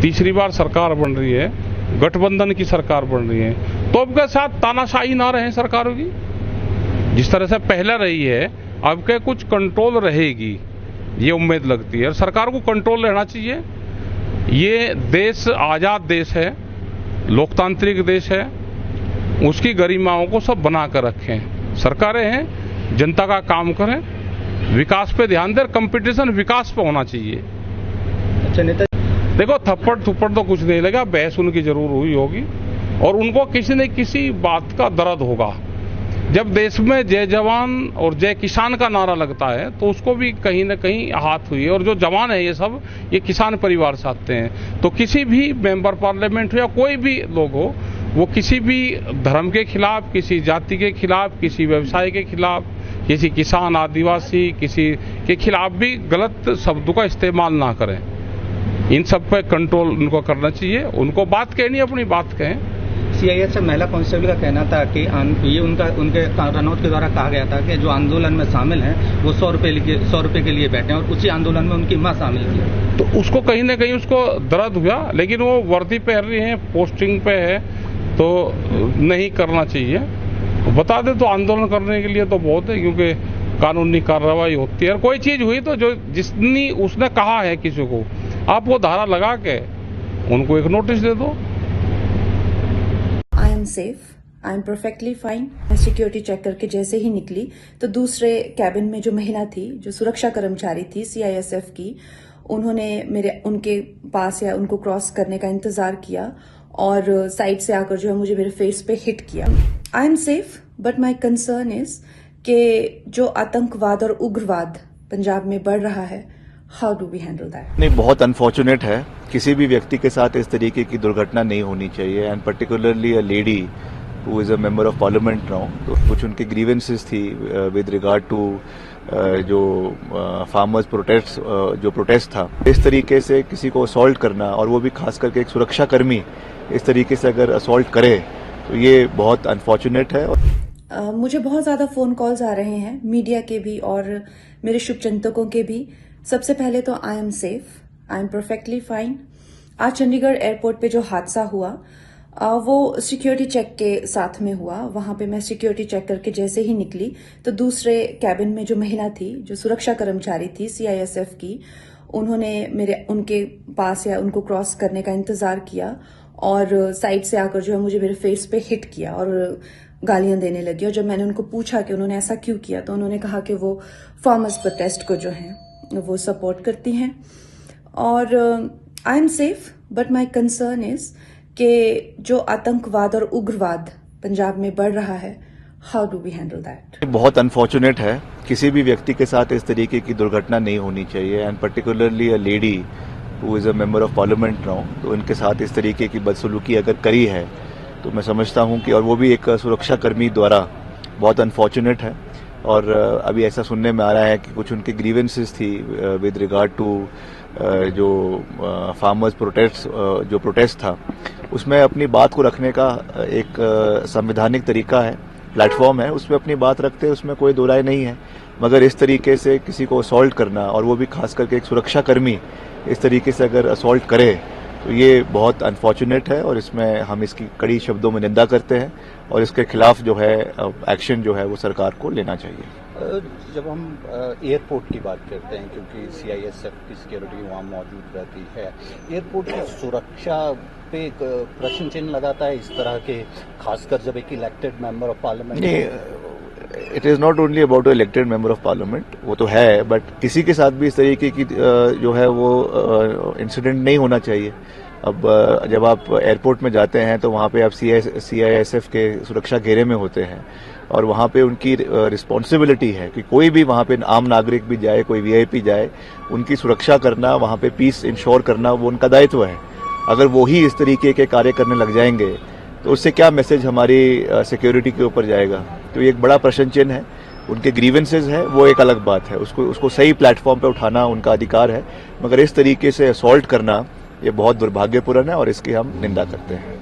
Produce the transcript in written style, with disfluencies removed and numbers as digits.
तीसरी बार सरकार बन रही है, गठबंधन की सरकार बन रही है, तो अब के साथ तानाशाही ना रहे सरकारों की। जिस तरह से पहले रही है, अब के कुछ कंट्रोल रहेगी, ये उम्मीद लगती है। और सरकार को कंट्रोल रहना चाहिए। ये देश आज़ाद देश है, लोकतांत्रिक देश है, उसकी गरिमाओं को सब बना कर रखें। सरकारें हैं, जनता का काम करें, विकास पे ध्यान दें। कंपटीशन विकास पे होना चाहिए। अच्छा नेता, देखो थप्पड़ थुप्पड़ तो कुछ नहीं लगा, बहस उनकी जरूर हुई होगी और उनको किसी न किसी बात का दर्द होगा। जब देश में जय जवान और जय किसान का नारा लगता है तो उसको भी कहीं न कहीं आहत हुई है। और जो जवान है ये किसान परिवार से आते हैं। तो किसी भी मेंबर पार्लियामेंट हो या कोई भी लोग हो, वो किसी भी धर्म के खिलाफ, किसी जाति के खिलाफ, किसी व्यवसाय के खिलाफ, किसी किसान आदिवासी किसी के खिलाफ भी गलत शब्दों का इस्तेमाल ना करें। इन सब पे कंट्रोल उनको करना चाहिए। उनको बात कहनी, अपनी बात कहें। सीआईएसएफ महिला कांस्टेबल का कहना था कि ये उनके रनौत के द्वारा कहा गया था कि जो आंदोलन में शामिल हैं वो 100 रुपए के लिए बैठे हैं और उसी आंदोलन में उनकी मां शामिल थी। तो उसको कहीं ना कहीं उसको दर्द हुआ, लेकिन वो वर्दी पहन रही है, पोस्टिंग पे है, तो नहीं करना चाहिए। बता दे तो आंदोलन करने के लिए तो बहुत है, क्योंकि कानूनी कार्रवाई होती है। और कोई चीज हुई तो जो जिसने उसने कहा है किसी को, आप वो धारा लगा के उनको एक नोटिस दे दो। I am safe, I am perfectly fine. मैं सिक्योरिटी चेक करके जैसे ही निकली तो दूसरे कैबिन में जो महिला थी, जो सुरक्षा कर्मचारी थी सीआईएसएफ की, उन्होंने उनके पास या उनको क्रॉस करने का इंतजार किया और साइड से आकर जो है मुझे मेरे फेस पे हिट किया। I am safe but my concern is कि जो आतंकवाद और उग्रवाद पंजाब में बढ़ रहा है, how do we handle that? नहीं, बहुत अनफॉर्चुनेट है। किसी भी व्यक्ति के साथ इस तरीके की दुर्घटना नहीं होनी चाहिए, and particularly a lady who is a member of parliament now. तो कुछ उनकी ग्रीवेंसेस थी विद रिगार्ड टू जो फार्मर्स प्रोटेस्ट जो प्रोटेस्ट था। इस तरीके से किसी को असॉल्ट करना, और वो भी खास करके एक सुरक्षा कर्मी इस तरीके से अगर असॉल्ट करे, तो ये बहुत अनफॉर्चुनेट है। मुझे बहुत ज्यादा फोन कॉल्स आ रहे हैं, मीडिया के भी और मेरे शुभचिंतकों के भी। सबसे पहले तो I am safe, I am perfectly fine. आज चंडीगढ़ एयरपोर्ट पे जो हादसा हुआ वो सिक्योरिटी चेक के साथ में हुआ। वहां पे मैं सिक्योरिटी चेक करके जैसे ही निकली तो दूसरे कैबिन में जो महिला थी, जो सुरक्षा कर्मचारी थी सीआईएसएफ की, उन्होंने उनके पास या उनको क्रॉस करने का इंतजार किया और साइड से आकर जो है मुझे मेरे फेस पे हिट किया और गालियां देने लगी। और जब मैंने उनको पूछा कि उन्होंने ऐसा क्यों किया, तो उन्होंने कहा कि वो फार्मर्स प्रोटेस्ट को जो है वो सपोर्ट करती हैं। और I am safe but my concern is कि जो आतंकवाद और उग्रवाद पंजाब में बढ़ रहा है, how do we handle that? बहुत अनफॉर्चुनेट है। किसी भी व्यक्ति के साथ इस तरीके की दुर्घटना नहीं होनी चाहिए, and particularly a lady who is a member of parliament now. तो इनके साथ इस तरीके की बदसलूकी अगर करी है तो मैं समझता हूं कि, और वो भी एक सुरक्षा कर्मी द्वारा, बहुत अनफॉर्चुनेट है। और अभी ऐसा सुनने में आ रहा है कि कुछ उनकी ग्रीवेंसेस थी विद रिगार्ड टू जो फार्मर्स प्रोटेस्ट जो प्रोटेस्ट था, उसमें अपनी बात को रखने का एक संवैधानिक तरीका है, प्लेटफॉर्म है, उसमें अपनी बात रखते हैं, उसमें कोई दो राय नहीं है। मगर इस तरीके से किसी को असॉल्ट करना, और वो भी खास करके एक सुरक्षा कर्मी इस तरीके से अगर असॉल्ट करे, तो ये बहुत अनफॉर्चुनेट है। और इसमें हम इसकी कड़ी शब्दों में निंदा करते हैं और इसके खिलाफ जो है एक्शन जो है वो सरकार को लेना चाहिए। जब हम एयरपोर्ट की बात करते हैं, क्योंकि सीआईएसएफ की सिक्योरिटी वहाँ मौजूद रहती है, एयरपोर्ट की सुरक्षा पे एक प्रश्न चिन्ह लगाता है इस तरह के, खासकर जब एक elected member of parliament. It is not only about elected member of parliament, वो तो है, बट किसी के साथ भी इस तरीके की जो है वो इंसिडेंट नहीं होना चाहिए। अब जब आप एयरपोर्ट में जाते हैं तो वहाँ पे आप सीआईएसएफ के सुरक्षा घेरे में होते हैं, और वहाँ पे उनकी रिस्पॉन्सिबिलिटी है कि कोई भी वहाँ पे आम नागरिक भी जाए, कोई वीआईपी जाए, उनकी सुरक्षा करना, वहाँ पे पीस इंश्योर करना, वो उनका दायित्व है। अगर वो ही इस तरीके के कार्य करने लग जाएंगे तो उससे क्या मैसेज हमारी सिक्योरिटी के ऊपर जाएगा? तो ये एक बड़ा प्रश्न चिन्ह है। उनके ग्रीवेंसेज है वो एक अलग बात है, उसको सही प्लेटफॉर्म पे उठाना उनका अधिकार है, मगर इस तरीके से असॉल्ट करना ये बहुत दुर्भाग्यपूर्ण है और इसकी हम निंदा करते हैं।